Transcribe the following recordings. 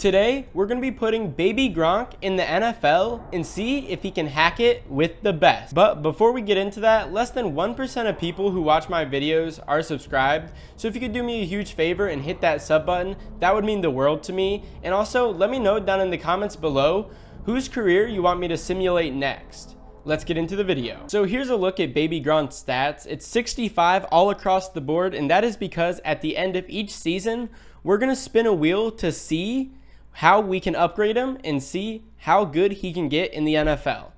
Today, we're going to be putting baby Gronk in the NFL and see if he can hack it with the best. But before we get into that, less than 1% of people who watch my videos are subscribed. So if you could do me a huge favor and hit that sub button, that would mean the world to me. And also, let me know down in the comments below whose career you want me to simulate next. Let's get into the video. So here's a look at baby Gronk's stats. It's 65 all across the board, and that is because at the end of each season, we're going to spin a wheel to see how we can upgrade him and see how good he can get in the NFL.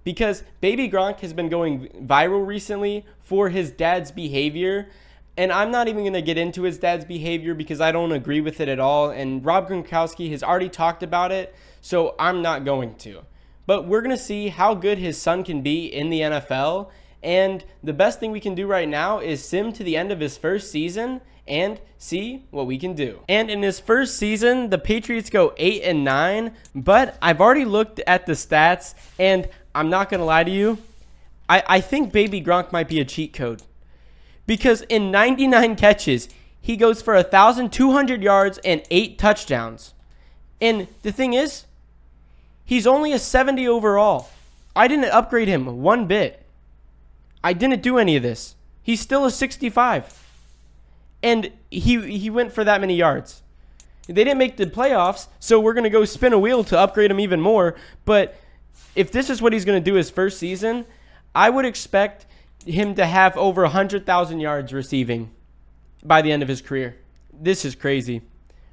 Because baby Gronk has been going viral recently for his dad's behavior, and I'm not even going to get into his dad's behavior because I don't agree with it at all, and Rob Gronkowski has already talked about it, so I'm not going to. But we're going to see how good his son can be in the NFL, and the best thing we can do right now is sim to the end of his first season and see what we can do. And in his first season, the Patriots go 8-9, but I've already looked at the stats, and I'm not going to lie to you, I think baby Gronk might be a cheat code. Because in 99 catches, he goes for 1,200 yards and 8 touchdowns. And the thing is, he's only a 70 overall. I didn't upgrade him one bit. I didn't do any of this. He's still a 65. And he went for that many yards. They didn't make the playoffs, so we're going to go spin a wheel to upgrade him even more. But if this is what he's going to do his first season, I would expect him to have over 100,000 yards receiving by the end of his career. This is crazy.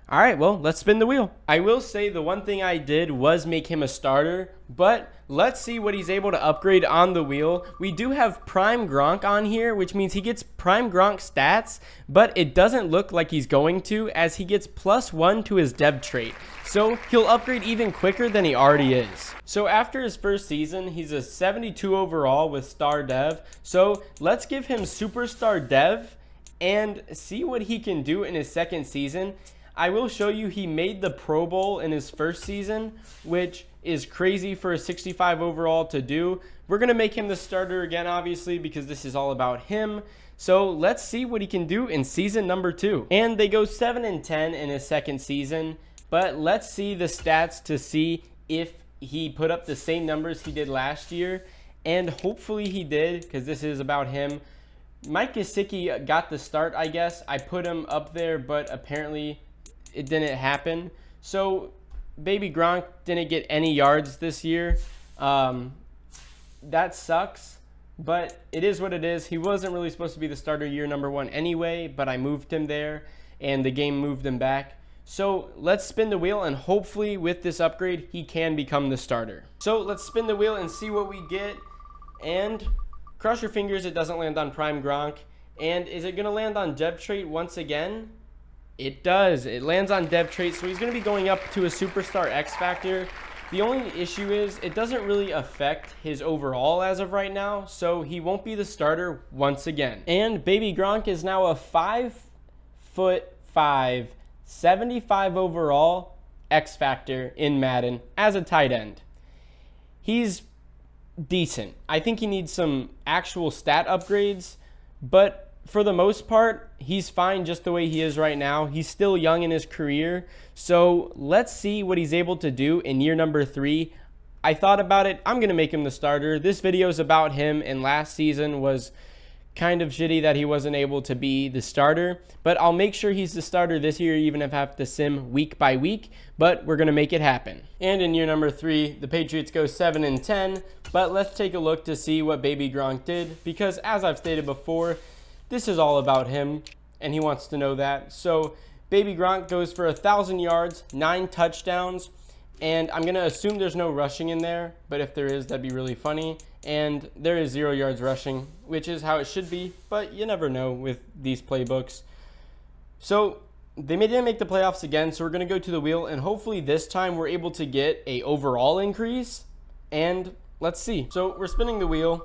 All right, well, let's spin the wheel. I will say the one thing I did was make him a starter, but let's see what he's able to upgrade on the wheel. We do have Prime Gronk on here, which means he gets Prime Gronk stats, but it doesn't look like he's going to, as he gets +1 to his dev trait. So he'll upgrade even quicker than he already is. So after his first season, he's a 72 overall with star dev. So let's give him superstar dev and see what he can do in his second season. I will show you he made the Pro Bowl in his first season, which is crazy for a 65 overall to do. We're going to make him the starter again, obviously, because this is all about him. So let's see what he can do in season number 2. And they go 7-10 in his second season, but let's see the stats to see if he put up the same numbers he did last year. And hopefully he did, because this is about him. Mike Gesicki got the start, I guess. I put him up there, but apparently it didn't happen. So baby Gronk didn't get any yards this year. That sucks, but it is what it is. He wasn't really supposed to be the starter year number 1 anyway, but I moved him there and the game moved him back. So let's spin the wheel, and hopefully with this upgrade he can become the starter. So let's spin the wheel and see what we get, and cross your fingers it doesn't land on Prime Gronk. And is it gonna land on dev trait once again? It does. It lands on dev trait, so he's going to be going up to a superstar X factor. The only issue is it doesn't really affect his overall as of right now, so he won't be the starter once again. And baby Gronk is now a 5'5", 75 overall X factor in Madden as a tight end. He's decent. I think he needs some actual stat upgrades, but for the most part, he's fine just the way he is right now. He's still young in his career. So let's see what he's able to do in year number 3. I thought about it. I'm going to make him the starter. This video is about him, and last season was kind of shitty that he wasn't able to be the starter. But I'll make sure he's the starter this year, even if I have to sim week by week. But we're going to make it happen. And in year number 3, the Patriots go 7-10. But let's take a look to see what baby Gronk did. Because as I've stated before, this is all about him, and he wants to know that. So baby Gronk goes for 1,000 yards, 9 touchdowns, and I'm going to assume there's no rushing in there, but if there is, that'd be really funny. And there is 0 yards rushing, which is how it should be, but you never know with these playbooks. So they didn't make the playoffs again, so we're going to go to the wheel, and hopefully this time we're able to get a overall increase, and let's see. So we're spinning the wheel.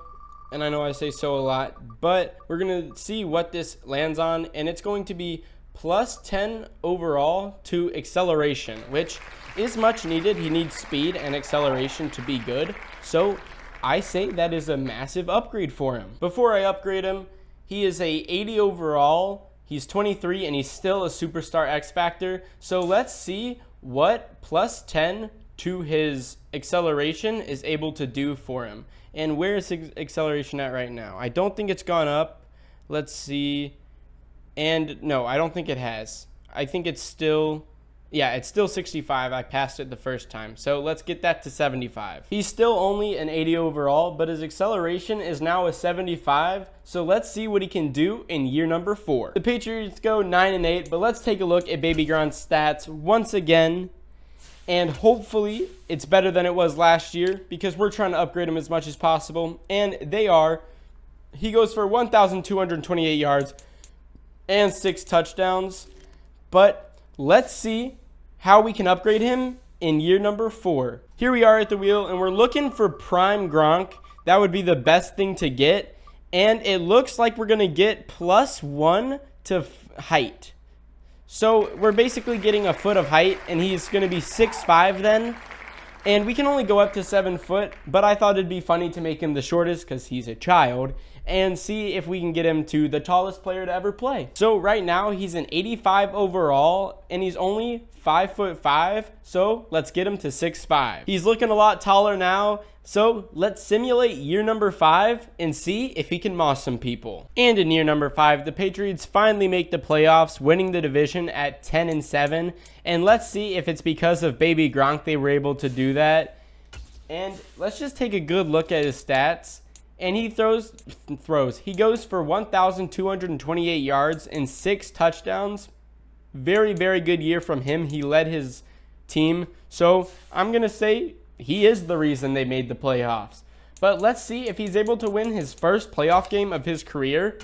And I know I say so a lot, but we're going to see what this lands on, and it's going to be +10 overall to acceleration, which is much needed. He needs speed and acceleration to be good, so I say that is a massive upgrade for him. Before I upgrade him, he is a 80 overall, he's 23, and he's still a superstar X Factor, so let's see what plus 10 to his acceleration is able to do for him. And where is his acceleration at right now? I don't think it's gone up. Let's see. And no, I don't think it has. I think it's still, yeah, it's still 65. I passed it the first time. So let's get that to 75. He's still only an 80 overall, but his acceleration is now a 75. So let's see what he can do in year number 4. The Patriots go 9-8, but let's take a look at Baby Gronk's stats once again. And hopefully it's better than it was last year because we're trying to upgrade him as much as possible. And they are. He goes for 1,228 yards and 6 touchdowns. But let's see how we can upgrade him in year number 4. Here we are at the wheel, and we're looking for prime Gronk. That would be the best thing to get. And it looks like we're going to get +1 to height. So we're basically getting a foot of height, and he's going to be 6'5" then. And we can only go up to 7 foot, but I thought it'd be funny to make him the shortest because he's a child and see if we can get him to the tallest player to ever play. So right now he's an 85 overall and he's only 5'5", so let's get him to 6'5". He's looking a lot taller now, so let's simulate year number 5 and see if he can moss some people. And in year number 5, the Patriots finally make the playoffs, winning the division at 10-7. And let's see if it's because of Baby Gronk they were able to do that. And let's just take a good look at his stats. And he he goes for 1,228 yards and 6 touchdowns. Very, very good year from him. He led his team. So I'm going to say he is the reason they made the playoffs. But let's see if he's able to win his first playoff game of his career.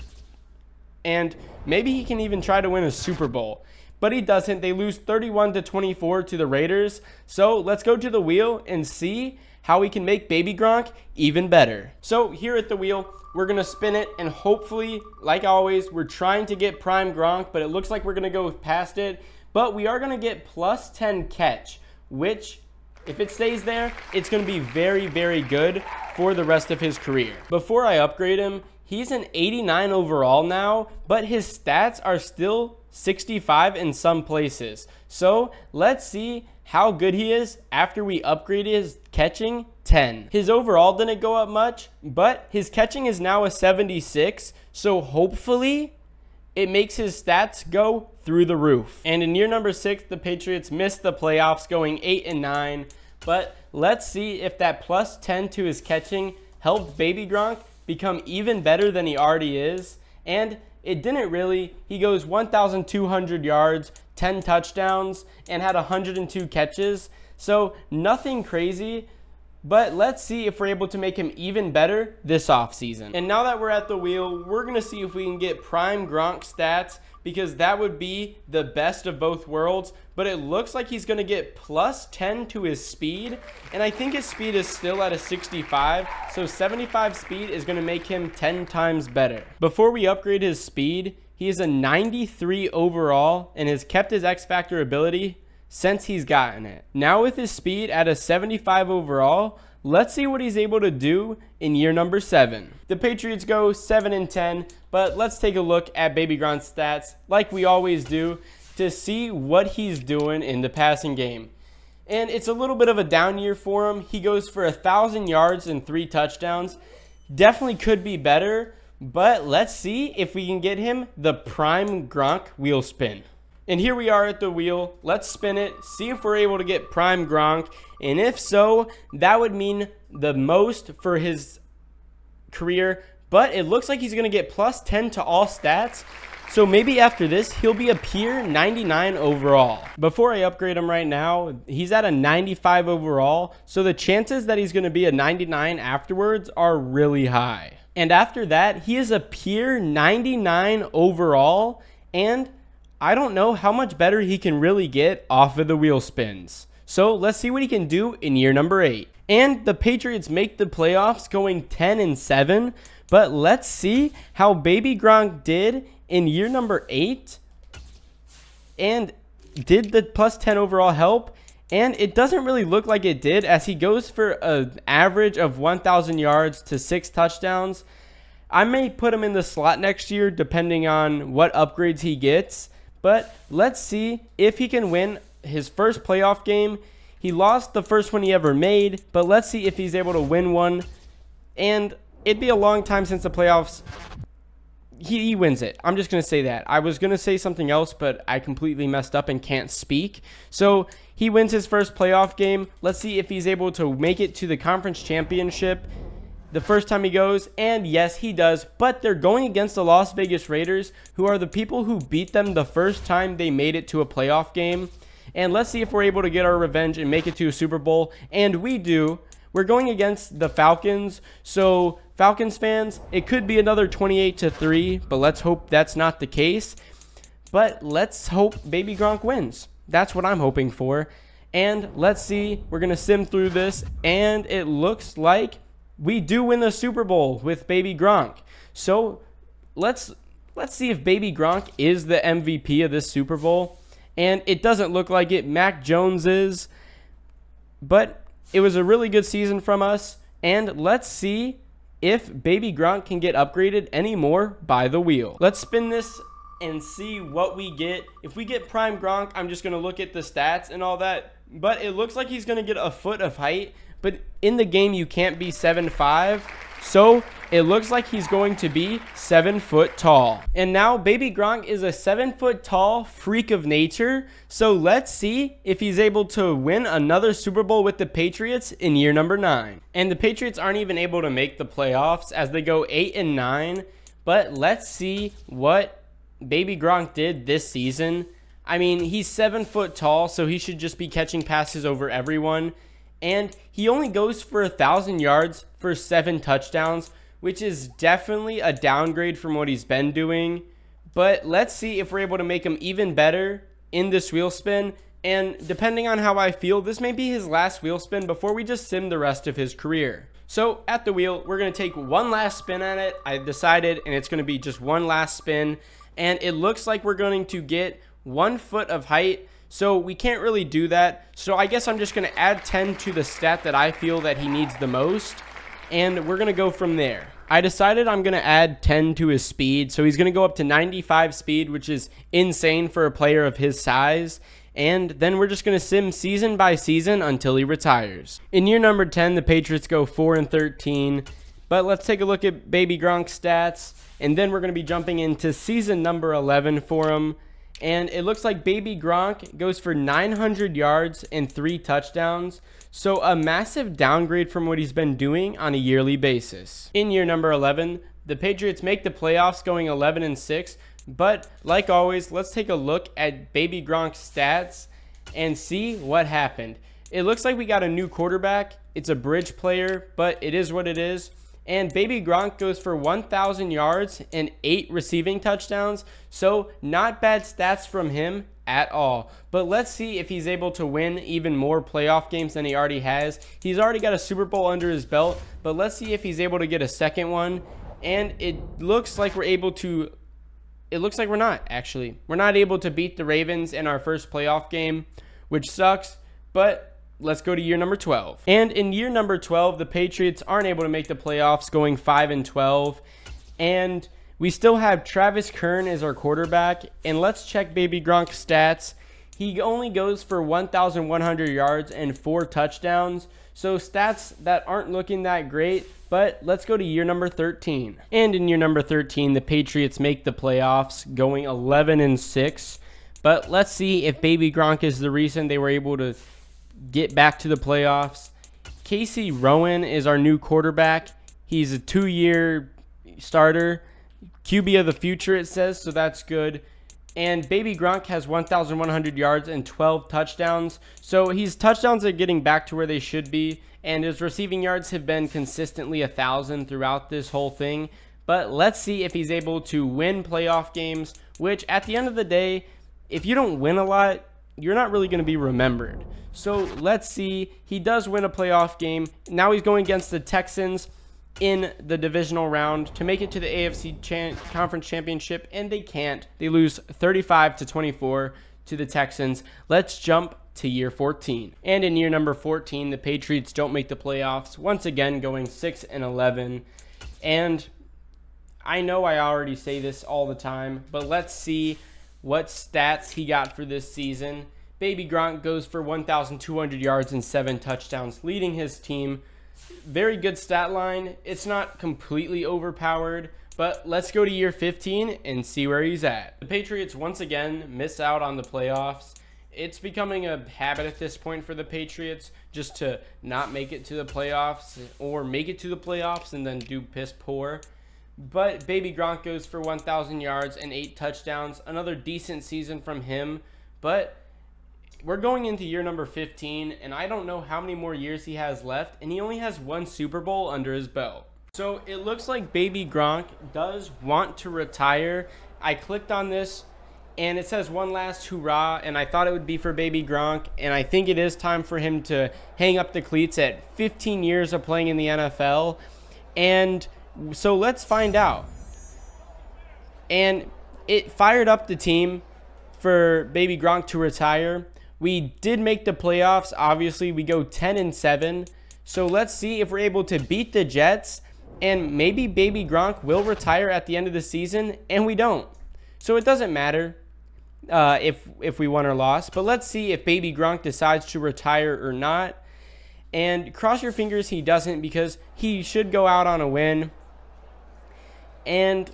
And maybe he can even try to win a Super Bowl. But he doesn't. They lose 31-24 to the Raiders. So let's go to the wheel and see how we can make Baby Gronk even better. So here at the wheel, we're going to spin it, and hopefully, like always, we're trying to get prime Gronk, but it looks like we're going to go past it. But we are going to get +10 catch, which, if it stays there, it's going to be very, very good for the rest of his career. Before I upgrade him, he's an 89 overall now, but his stats are still 65 in some places. So let's see how good he is after we upgrade his catching 10. His overall didn't go up much, but his catching is now a 76. So hopefully it makes his stats go through the roof. And in year number 6, the Patriots missed the playoffs, going 8-9. But let's see if that +10 to his catching helped Baby Gronk become even better than he already is. And it didn't really. He goes 1,200 yards, 10 touchdowns, and had 102 catches. So nothing crazy, but let's see if we're able to make him even better this offseason. And now that we're at the wheel, we're going to see if we can get prime Gronk stats, because that would be the best of both worlds. But it looks like he's going to get +10 to his speed, and I think his speed is still at a 65, so 75 speed is going to make him 10 times better. Before we upgrade his speed, he is a 93 overall and has kept his X Factor ability since he's gotten it. Now with his speed at a 75 overall, let's see what he's able to do in year number 7. The Patriots go 7-10, but let's take a look at Baby Gronk's stats like we always do to see what he's doing in the passing game. And it's a little bit of a down year for him. He goes for 1,000 yards and 3 touchdowns. Definitely could be better, but let's see if we can get him the prime Gronk wheel spin. And here we are at the wheel. Let's spin it, see if we're able to get prime Gronk. And if so, that would mean the most for his career. But it looks like he's going to get +10 to all stats. So maybe after this, he'll be a pure 99 overall. Before I upgrade him right now, he's at a 95 overall. So the chances that he's going to be a 99 afterwards are really high. And after that, he is a pure 99 overall. And I don't know how much better he can really get off of the wheel spins. So let's see what he can do in year number 8. And the Patriots make the playoffs, going 10-7. But let's see how Baby Gronk did in year number 8. And did the +10 overall help? And it doesn't really look like it did, as he goes for an average of 1,000 yards to 6 touchdowns. I may put him in the slot next year depending on what upgrades he gets. But let's see if he can win his first playoff game. He lost the first one he ever made, but let's see if he's able to win one. And it'd be a long time since the playoffs. He wins it. I'm just going to say that. I was going to say something else, but I completely messed up and can't speak. So he wins his first playoff game. Let's see if he's able to make it to the conference championship the first time he goes. And yes, he does. But they're going against the Las Vegas Raiders, who are the people who beat them the first time they made it to a playoff game. And let's see if we're able to get our revenge and make it to a Super Bowl. And we do. We're going against the Falcons, so Falcons fans, it could be another 28-3, but let's hope that's not the case. But let's hope Baby Gronk wins. That's what I'm hoping for. And let's see, we're going to sim through this, and it looks like we do win the Super Bowl with Baby Gronk. So let's see if Baby Gronk is the MVP of this Super Bowl. And it doesn't look like it. Mac Jones is, but it was a really good season from us, and let's see if Baby Gronk can get upgraded anymore by the wheel. Let's spin this and see what we get. If we get Prime Gronk, I'm just going to look at the stats and all that, but it looks like he's going to get a foot of height, but in the game you can't be 7'5", so it looks like he's going to be 7 foot tall. And now Baby Gronk is a 7 foot tall freak of nature. So let's see if he's able to win another Super Bowl with the Patriots in year number 9. And the Patriots aren't even able to make the playoffs as they go 8-9. But let's see what Baby Gronk did this season. I mean, he's 7 foot tall, so he should just be catching passes over everyone. And he only goes for 1,000 yards for 7 touchdowns, which is definitely a downgrade from what he's been doing. But let's see if we're able to make him even better in this wheel spin. And depending on how I feel, this may be his last wheel spin before we just sim the rest of his career. So at the wheel, we're going to take one last spin at it. I decided, and it's going to be just one last spin. And it looks like we're going to get 1 foot of height. So we can't really do that. So I guess I'm just going to add 10 to the stat that I feel that he needs the most. And we're going to go from there. I decided I'm going to add 10 to his speed. So he's going to go up to 95 speed, which is insane for a player of his size. And then we're just going to sim season by season until he retires. In year number 10, the Patriots go 4-13. But let's take a look at Baby Gronk's stats. And then we're going to be jumping into season number 11 for him. And it looks like Baby Gronk goes for 900 yards and 3 touchdowns. So a massive downgrade from what he's been doing on a yearly basis. In year number 11, the Patriots make the playoffs going 11-6. But like always, let's take a look at Baby Gronk's stats and see what happened. It looks like we got a new quarterback. It's a bridge player, but it is what it is. And Baby Gronk goes for 1,000 yards and 8 receiving touchdowns. So not bad stats from him at all. But let's see if he's able to win even more playoff games than he already has. He's already got a Super Bowl under his belt. But let's see if he's able to get a second one. And it looks like we're able to... It looks like we're not, actually. We're not able to beat the Ravens in our first playoff game, which sucks. But... let's go to year number 12. And in year number 12, the Patriots aren't able to make the playoffs going 5-12. And we still have Travis Kern as our quarterback. And let's check Baby Gronk's stats. He only goes for 1,100 yards and 4 touchdowns. So stats that aren't looking that great. But let's go to year number 13. And in year number 13, the Patriots make the playoffs going 11-6. But let's see if Baby Gronk is the reason they were able to get back to the playoffs. Casey Rowan is our new quarterback. He's a 2-year starter. QB of the future, it says, so that's good. And Baby Gronk has 1,100 yards and 12 touchdowns. So his touchdowns are getting back to where they should be. And his receiving yards have been consistently 1,000 throughout this whole thing. But let's see if he's able to win playoff games, which at the end of the day, if you don't win a lot, you're not really going to be remembered. So let's see. He does win a playoff game. Now he's going against the Texans in the divisional round to make it to the AFC Conference Championship, and they can't. They lose 35-24 to the Texans. Let's jump to year 14. And in year number 14, the Patriots don't make the playoffs, once again going 6-11. And I know I already say this all the time, but let's see what stats he got for this season. Baby Gronk goes for 1,200 yards and 7 touchdowns, leading his team. Very good stat line. It's not completely overpowered, but let's go to year 15 and see where he's at. The Patriots once again miss out on the playoffs. It's becoming a habit at this point for the Patriots just to not make it to the playoffs, or make it to the playoffs and then do piss poor. But Baby Gronk goes for 1,000 yards and 8 touchdowns. Another decent season from him, but we're going into year number 15, and I don't know how many more years he has left, and he only has 1 Super Bowl under his belt. So it looks like Baby Gronk does want to retire. I clicked on this, and it says one last hurrah, and I thought it would be for Baby Gronk, and I think it is time for him to hang up the cleats at 15 years of playing in the NFL. And so let's find out. And it fired up the team for Baby Gronk to retire. We did make the playoffs. Obviously, we go 10-7. So let's see if we're able to beat the Jets, and maybe Baby Gronk will retire at the end of the season, and we don't. So it doesn't matter if we won or lost. But let's see if Baby Gronk decides to retire or not. And cross your fingers he doesn't, because he should go out on a win. And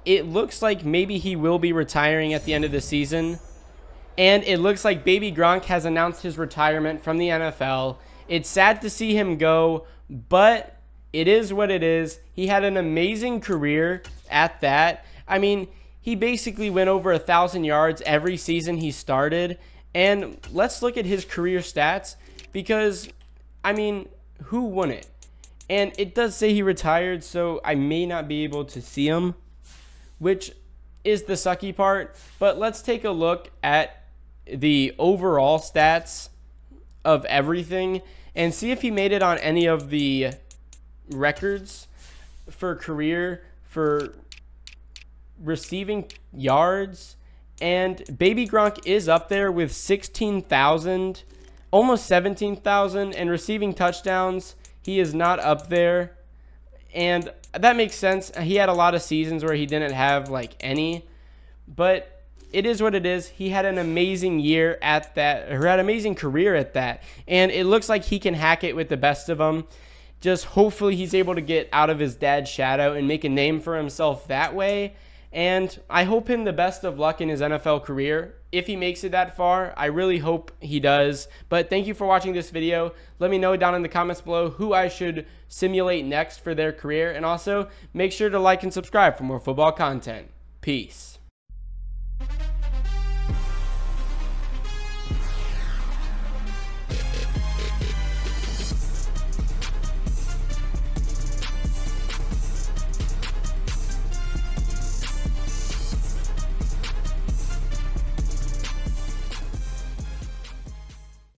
it looks like maybe he will be retiring at the end of the season. And it looks like Baby Gronk has announced his retirement from the NFL. It's sad to see him go, but it is what it is. He had an amazing career at that. I mean, he basically went over 1,000 yards every season he started. And let's look at his career stats, because, I mean, who wouldn't? And it does say he retired, so I may not be able to see him, which is the sucky part. But let's take a look at the overall stats of everything and see if he made it on any of the records for career, for receiving yards. And Baby Gronk is up there with 16,000, almost 17,000, and receiving touchdowns, he is not up there. And that makes sense. He had a lot of seasons where he didn't have like any, but it is what it is. He had an amazing year at that, or had an amazing career at that. And it looks like he can hack it with the best of them. Just hopefully he's able to get out of his dad's shadow and make a name for himself that way. And I hope him the best of luck in his NFL career. If he makes it that far, I really hope he does. But thank you for watching this video. Let me know down in the comments below who I should simulate next for their career. And also, make sure to like and subscribe for more football content. Peace.